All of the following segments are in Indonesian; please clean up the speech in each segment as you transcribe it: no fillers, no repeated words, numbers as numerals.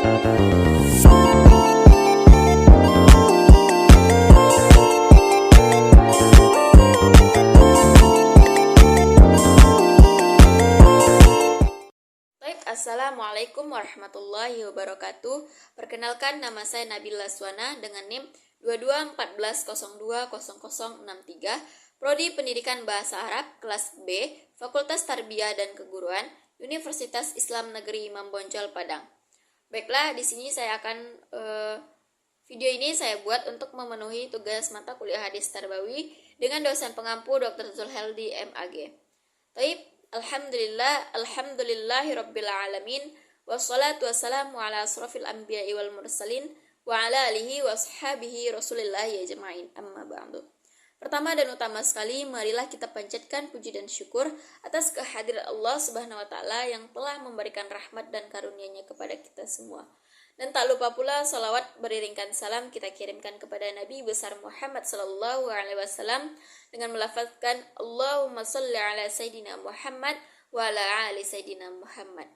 Assalamualaikum warahmatullahi wabarakatuh. Perkenalkan, nama saya Nabila Swana dengan NIM 2214020063, Prodi Pendidikan Bahasa Arab kelas B, Fakultas Tarbiyah dan Keguruan, Universitas Islam Negeri Imam Bonjol Padang. Baiklah, di sini saya akan video ini saya buat untuk memenuhi tugas mata kuliah hadis tarbawi dengan dosen pengampu Dr. Zulheldi MAG. Taib. Alhamdulillahi rabbil alamin, wassalatu wassalamu ala asrafil anbiya'i wal mursalin wa ala alihi wa ashabihi rasulillahi ajma'in, amma ba'du. Pertama dan utama sekali, marilah kita panjatkan puji dan syukur atas kehadiran Allah Subhanahu wa taala yang telah memberikan rahmat dan karunia-Nya kepada kita semua. Dan tak lupa pula salawat beriringkan salam kita kirimkan kepada Nabi besar Muhammad sallallahu alaihi wasallam dengan melafazkan Allahumma shalli ala Sayyidina Muhammad wa ala ali Sayyidina Muhammad.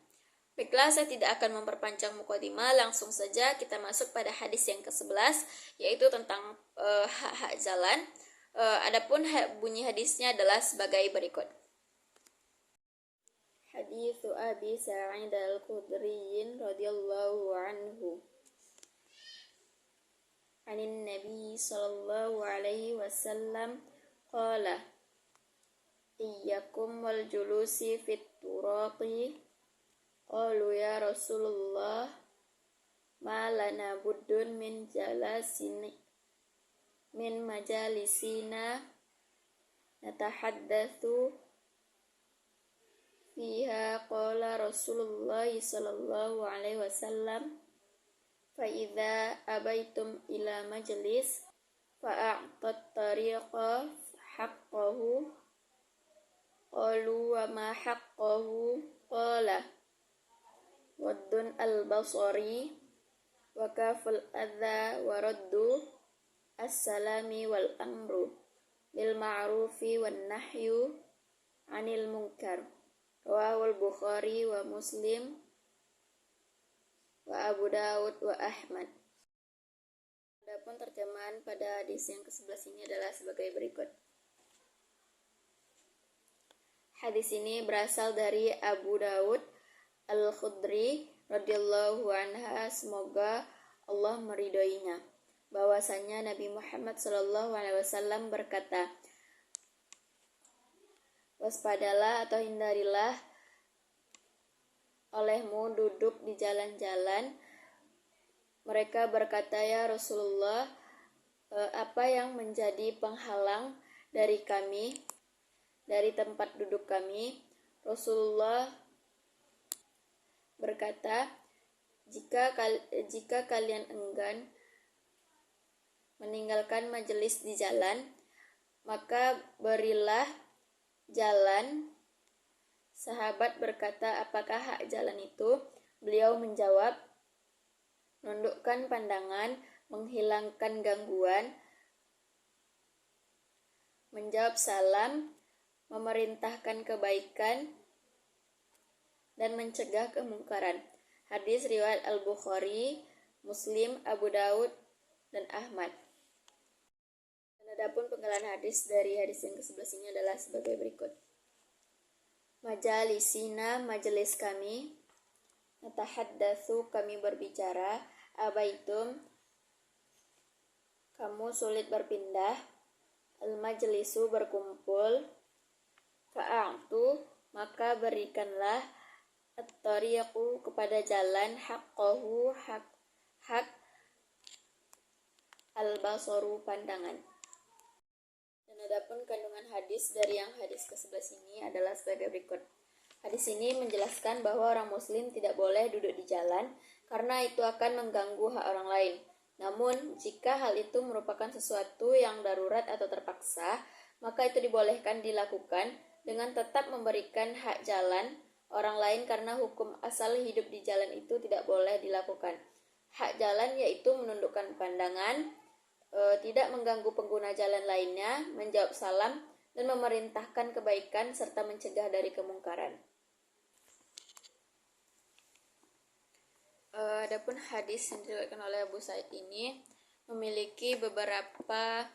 Baiklah, saya tidak akan memperpanjang mukadimah, langsung saja kita masuk pada hadis yang ke-11, yaitu tentang hak-hak jalan. Adapun bunyi hadisnya adalah sebagai berikut. Hadits Abi Sa'id Al-Khudri radhiyallahu anhu. Anin Nabi sallallahu alaihi wasallam qala: Iyyakum wal julusi fit turaqi. Qalu ya Rasulullah, ma lana buddun min majalisina natahaddatsu fiha. Qala Rasulullah sallallahu alaihi wasallam, fa idza abaitum ila majlis fa'atat tariqa haqqahu. Qalu wa ma haqqahu? Qala waddun al-basari wa kaful adha wa raddu as-salami wal amru bil ma'rufi wan nahyu 'anil munkar. Rawahul Bukhari wa Muslim wa Abu Dawud wa Ahmad. Adapun terjemahan pada hadis yang ke-11 ini adalah sebagai berikut. Hadis ini berasal dari Abu Dawud Al-Khudri radhiyallahu anha, semoga Allah meridhoinya, bahwasanya Nabi Muhammad sallallahu alaihi wasallam berkata, waspadalah atau hindarilah olehmu duduk di jalan-jalan. Mereka berkata, ya Rasulullah, apa yang menjadi penghalang dari kami dari tempat duduk kami? Rasulullah berkata, jika kalian enggan meninggalkan majelis di jalan, maka berilah jalan. Sahabat berkata, apakah hak jalan itu? Beliau menjawab, nundukkan pandangan, menghilangkan gangguan, menjawab salam, memerintahkan kebaikan, dan mencegah kemungkaran. Hadis riwayat Al-Bukhari, Muslim, Abu Dawud, dan Ahmad. Adapun penggalan hadis dari hadis yang ke-11 ini adalah sebagai berikut. Majalisina, majelis kami. Natahaddatsu, kami berbicara. Abaitum, kamu sulit berpindah. Al-majlisu, berkumpul. Fa'atu, maka berikanlah. At-tariqu, kepada jalan. Haqqahu, hak. Al-basaru, pandangan. Dan adapun kandungan hadis dari yang hadis ke-11 ini adalah sebagai berikut. Hadis ini menjelaskan bahwa orang muslim tidak boleh duduk di jalan karena itu akan mengganggu hak orang lain. Namun, jika hal itu merupakan sesuatu yang darurat atau terpaksa, maka itu dibolehkan dilakukan dengan tetap memberikan hak jalan orang lain karena hukum asal hidup di jalan itu tidak boleh dilakukan. Hak jalan yaitu menundukkan pandangan, tidak mengganggu pengguna jalan lainnya, menjawab salam, dan memerintahkan kebaikan serta mencegah dari kemungkaran. Adapun hadis yang diriwayatkan oleh Abu Sa'id ini memiliki beberapa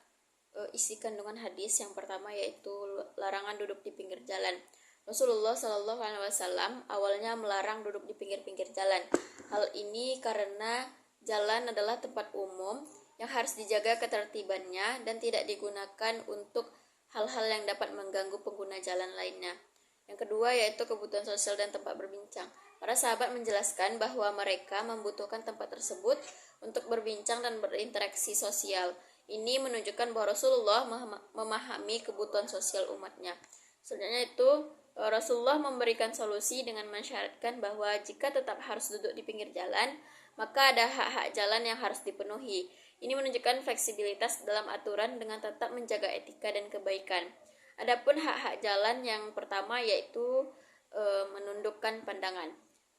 isi kandungan hadis. Yang pertama yaitu larangan duduk di pinggir jalan. Rasulullah Shallallahu Alaihi Wasallam awalnya melarang duduk di pinggir-pinggir jalan. Hal ini karena jalan adalah tempat umum yang harus dijaga ketertibannya dan tidak digunakan untuk hal-hal yang dapat mengganggu pengguna jalan lainnya. Yang kedua yaitu kebutuhan sosial dan tempat berbincang. Para sahabat menjelaskan bahwa mereka membutuhkan tempat tersebut untuk berbincang dan berinteraksi sosial. Ini menunjukkan bahwa Rasulullah memahami kebutuhan sosial umatnya. Sebenarnya itu Rasulullah memberikan solusi dengan mensyaratkan bahwa jika tetap harus duduk di pinggir jalan, maka ada hak-hak jalan yang harus dipenuhi. Ini menunjukkan fleksibilitas dalam aturan dengan tetap menjaga etika dan kebaikan. Adapun hak-hak jalan yang pertama yaitu menundukkan pandangan.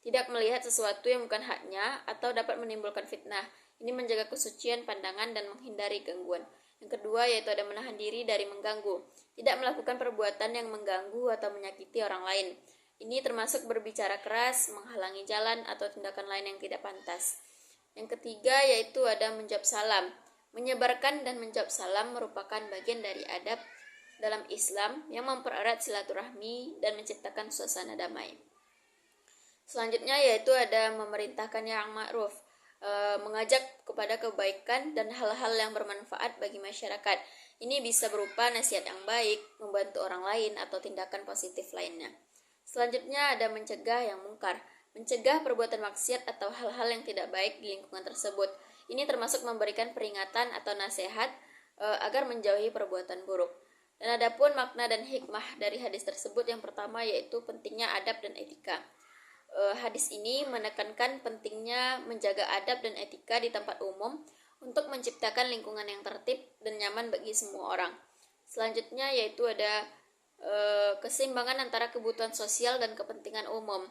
Tidak melihat sesuatu yang bukan haknya atau dapat menimbulkan fitnah. Ini menjaga kesucian pandangan dan menghindari gangguan. Yang kedua yaitu ada menahan diri dari mengganggu. Tidak melakukan perbuatan yang mengganggu atau menyakiti orang lain. Ini termasuk berbicara keras, menghalangi jalan, atau tindakan lain yang tidak pantas. Yang ketiga yaitu ada menjawab salam. Menyebarkan dan menjawab salam merupakan bagian dari adab dalam Islam yang mempererat silaturahmi dan menciptakan suasana damai. Selanjutnya yaitu ada memerintahkan yang ma'ruf, mengajak kepada kebaikan dan hal-hal yang bermanfaat bagi masyarakat. Ini bisa berupa nasihat yang baik, membantu orang lain, atau tindakan positif lainnya. Selanjutnya ada mencegah yang mungkar, mencegah perbuatan maksiat atau hal-hal yang tidak baik di lingkungan tersebut. Ini termasuk memberikan peringatan atau nasihat agar menjauhi perbuatan buruk. Dan adapun makna dan hikmah dari hadis tersebut, yang pertama yaitu pentingnya adab dan etika. Hadis ini menekankan pentingnya menjaga adab dan etika di tempat umum untuk menciptakan lingkungan yang tertib dan nyaman bagi semua orang. Selanjutnya yaitu ada keseimbangan antara kebutuhan sosial dan kepentingan umum.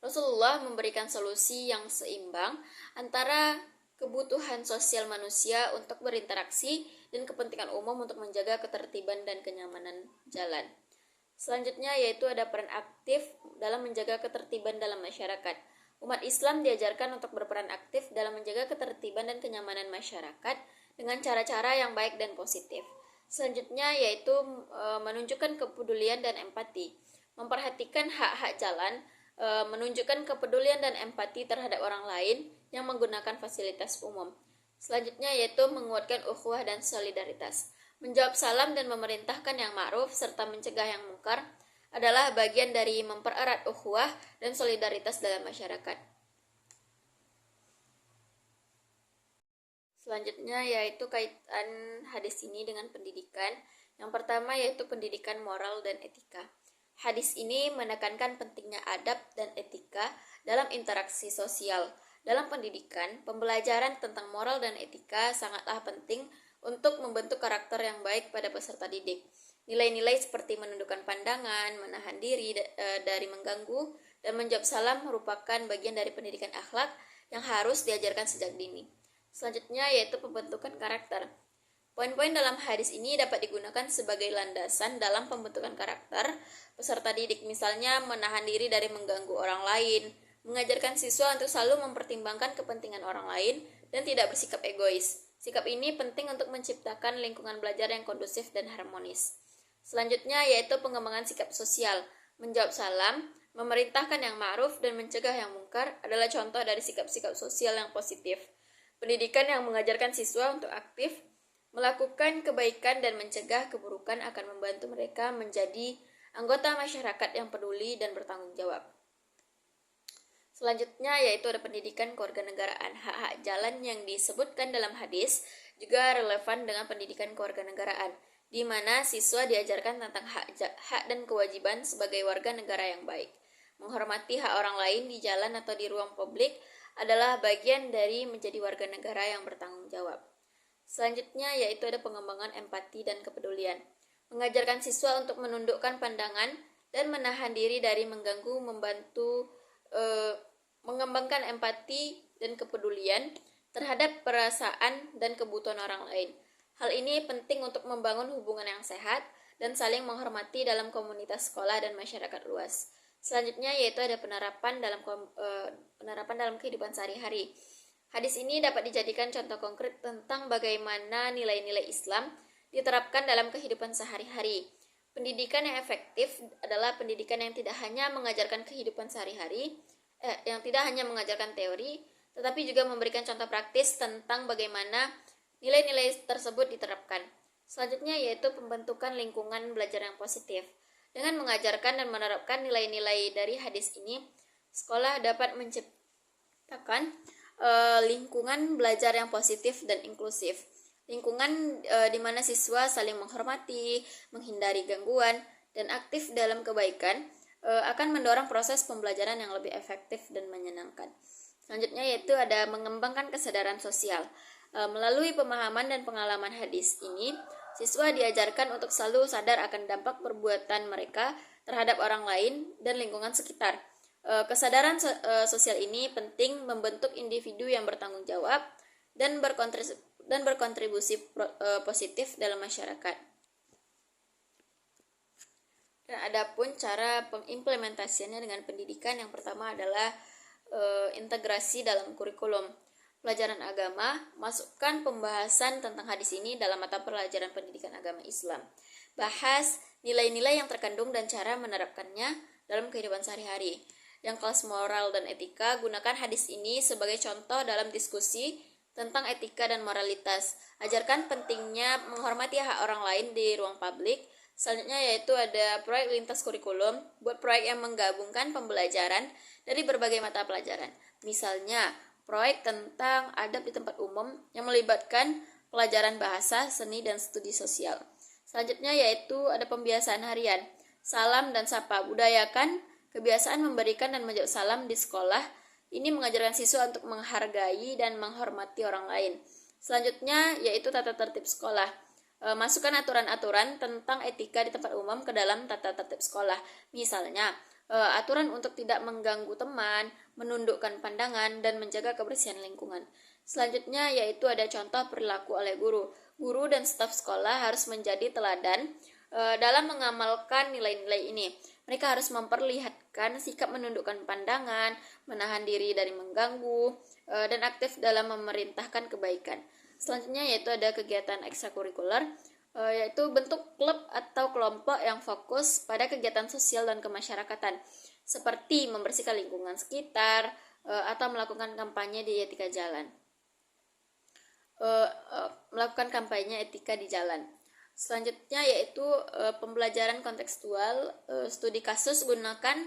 Rasulullah memberikan solusi yang seimbang antara kebutuhan sosial manusia untuk berinteraksi dan kepentingan umum untuk menjaga ketertiban dan kenyamanan jalan. Selanjutnya yaitu ada peran aktif dalam menjaga ketertiban dalam masyarakat. Umat Islam diajarkan untuk berperan aktif dalam menjaga ketertiban dan kenyamanan masyarakat dengan cara-cara yang baik dan positif. Selanjutnya yaitu menunjukkan kepedulian dan empati. Memperhatikan hak-hak jalan, menunjukkan kepedulian dan empati terhadap orang lain yang menggunakan fasilitas umum. Selanjutnya yaitu menguatkan ukhuwah dan solidaritas. Menjawab salam dan memerintahkan yang ma'ruf serta mencegah yang mungkar adalah bagian dari mempererat ukhuwah dan solidaritas dalam masyarakat. Selanjutnya yaitu kaitan hadis ini dengan pendidikan. Yang pertama yaitu pendidikan moral dan etika. Hadis ini menekankan pentingnya adab dan etika dalam interaksi sosial. Dalam pendidikan, pembelajaran tentang moral dan etika sangatlah penting untuk membentuk karakter yang baik pada peserta didik. Nilai-nilai seperti menundukkan pandangan, menahan diri dari mengganggu, dan menjawab salam merupakan bagian dari pendidikan akhlak yang harus diajarkan sejak dini. Selanjutnya yaitu pembentukan karakter. Poin-poin dalam hadis ini dapat digunakan sebagai landasan dalam pembentukan karakter peserta didik, misalnya menahan diri dari mengganggu orang lain, mengajarkan siswa untuk selalu mempertimbangkan kepentingan orang lain, dan tidak bersikap egois. Sikap ini penting untuk menciptakan lingkungan belajar yang kondusif dan harmonis. Selanjutnya yaitu pengembangan sikap sosial. Menjawab salam, memerintahkan yang ma'ruf, dan mencegah yang mungkar adalah contoh dari sikap-sikap sosial yang positif. Pendidikan yang mengajarkan siswa untuk aktif, melakukan kebaikan dan mencegah keburukan akan membantu mereka menjadi anggota masyarakat yang peduli dan bertanggung jawab. Selanjutnya yaitu ada pendidikan kewarganegaraan. Hak-hak jalan yang disebutkan dalam hadis juga relevan dengan pendidikan kewarganegaraan, di mana siswa diajarkan tentang hak dan kewajiban sebagai warga negara yang baik. Menghormati hak orang lain di jalan atau di ruang publik adalah bagian dari menjadi warga negara yang bertanggung jawab. Selanjutnya yaitu ada pengembangan empati dan kepedulian. Mengajarkan siswa untuk menundukkan pandangan dan menahan diri dari mengganggu, membantu mengembangkan empati dan kepedulian terhadap perasaan dan kebutuhan orang lain. Hal ini penting untuk membangun hubungan yang sehat dan saling menghormati dalam komunitas sekolah dan masyarakat luas. Selanjutnya yaitu ada penerapan dalam kehidupan sehari-hari. Hadis ini dapat dijadikan contoh konkret tentang bagaimana nilai-nilai Islam diterapkan dalam kehidupan sehari-hari. Pendidikan yang efektif adalah pendidikan yang tidak hanya mengajarkan kehidupan sehari-hari, yang tidak hanya mengajarkan teori, tetapi juga memberikan contoh praktis tentang bagaimana nilai-nilai tersebut diterapkan. Selanjutnya yaitu pembentukan lingkungan belajar yang positif. Dengan mengajarkan dan menerapkan nilai-nilai dari hadis ini, sekolah dapat menciptakan lingkungan belajar yang positif dan inklusif. Lingkungan di mana siswa saling menghormati, menghindari gangguan, dan aktif dalam kebaikan akan mendorong proses pembelajaran yang lebih efektif dan menyenangkan. Selanjutnya yaitu ada mengembangkan kesadaran sosial. Melalui pemahaman dan pengalaman hadis ini, siswa diajarkan untuk selalu sadar akan dampak perbuatan mereka terhadap orang lain dan lingkungan sekitar. Kesadaran sosial ini penting membentuk individu yang bertanggung jawab dan berkontribusi positif dalam masyarakat. Dan adapun cara pengimplementasiannya dengan pendidikan, yang pertama adalah integrasi dalam kurikulum pelajaran agama. Masukkan pembahasan tentang hadis ini dalam mata pelajaran pendidikan agama Islam. Bahas nilai-nilai yang terkandung dan cara menerapkannya dalam kehidupan sehari-hari. Yang kelas moral dan etika, gunakan hadis ini sebagai contoh dalam diskusi tentang etika dan moralitas. Ajarkan pentingnya menghormati hak orang lain di ruang publik. Selanjutnya yaitu ada proyek lintas kurikulum. Buat proyek yang menggabungkan pembelajaran dari berbagai mata pelajaran. Misalnya, proyek tentang adab di tempat umum yang melibatkan pelajaran bahasa, seni, dan studi sosial. Selanjutnya yaitu ada pembiasaan harian. Salam dan sapa. Budayakan kebiasaan memberikan dan menjawab salam di sekolah. Ini mengajarkan siswa untuk menghargai dan menghormati orang lain. Selanjutnya yaitu tata tertib sekolah. Masukkan aturan-aturan tentang etika di tempat umum ke dalam tata tertib sekolah. Misalnya, aturan untuk tidak mengganggu teman, menundukkan pandangan, dan menjaga kebersihan lingkungan. Selanjutnya yaitu ada contoh perilaku oleh guru. Guru dan staf sekolah harus menjadi teladan dalam mengamalkan nilai-nilai ini. Mereka harus memperlihatkan sikap menundukkan pandangan, menahan diri dari mengganggu, dan aktif dalam memerintahkan kebaikan. Selanjutnya yaitu ada kegiatan ekstrakurikuler, yaitu bentuk klub atau kelompok yang fokus pada kegiatan sosial dan kemasyarakatan, seperti membersihkan lingkungan sekitar atau melakukan kampanye di etika jalan. Melakukan kampanye etika di jalan. Selanjutnya yaitu pembelajaran kontekstual, studi kasus. Gunakan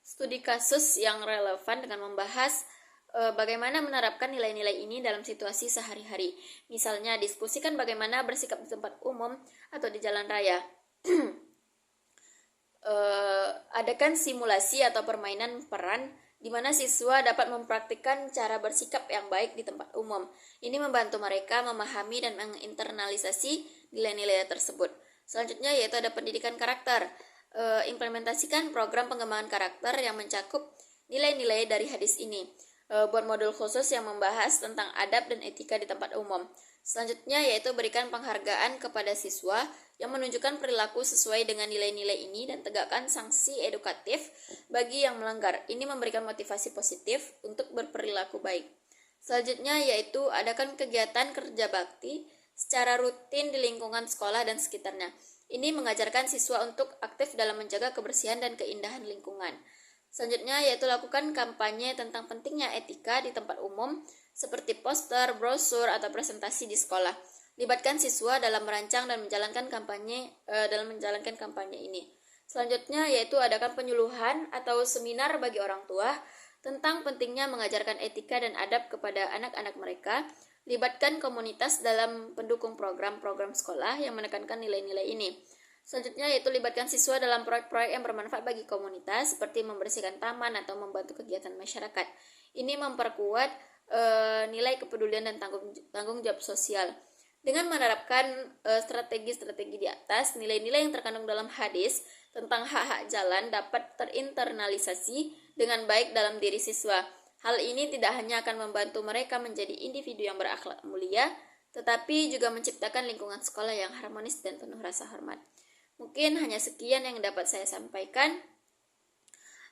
studi kasus yang relevan dengan membahas bagaimana menerapkan nilai-nilai ini dalam situasi sehari-hari. Misalnya, diskusikan bagaimana bersikap di tempat umum atau di jalan raya. Adakan simulasi atau permainan peran di mana siswa dapat mempraktikkan cara bersikap yang baik di tempat umum. Ini membantu mereka memahami dan menginternalisasi nilai-nilai tersebut. Selanjutnya yaitu ada pendidikan karakter. Implementasikan program pengembangan karakter yang mencakup nilai-nilai dari hadis ini. Buat modul khusus yang membahas tentang adab dan etika di tempat umum. Selanjutnya yaitu berikan penghargaan kepada siswa yang menunjukkan perilaku sesuai dengan nilai-nilai ini dan tegakkan sanksi edukatif bagi yang melanggar. Ini memberikan motivasi positif untuk berperilaku baik. Selanjutnya yaitu adakan kegiatan kerja bakti secara rutin di lingkungan sekolah dan sekitarnya. Ini mengajarkan siswa untuk aktif dalam menjaga kebersihan dan keindahan lingkungan. Selanjutnya yaitu lakukan kampanye tentang pentingnya etika di tempat umum seperti poster, brosur, atau presentasi di sekolah. Libatkan siswa dalam merancang dan menjalankan kampanye ini. Selanjutnya yaitu adakan penyuluhan atau seminar bagi orang tua tentang pentingnya mengajarkan etika dan adab kepada anak-anak mereka. Libatkan komunitas dalam pendukung program-program sekolah yang menekankan nilai-nilai ini. Selanjutnya yaitu libatkan siswa dalam proyek-proyek yang bermanfaat bagi komunitas seperti membersihkan taman atau membantu kegiatan masyarakat. Ini memperkuat nilai kepedulian dan tanggung jawab sosial. Dengan menerapkan strategi-strategi di atas, nilai-nilai yang terkandung dalam hadis tentang hak-hak jalan dapat terinternalisasi dengan baik dalam diri siswa. Hal ini tidak hanya akan membantu mereka menjadi individu yang berakhlak mulia, tetapi juga menciptakan lingkungan sekolah yang harmonis dan penuh rasa hormat. Mungkin hanya sekian yang dapat saya sampaikan.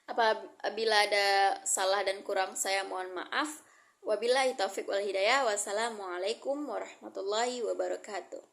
Apabila ada salah dan kurang saya mohon maaf. Wabillahi taufik wal hidayah. Wassalamualaikum warahmatullahi wabarakatuh.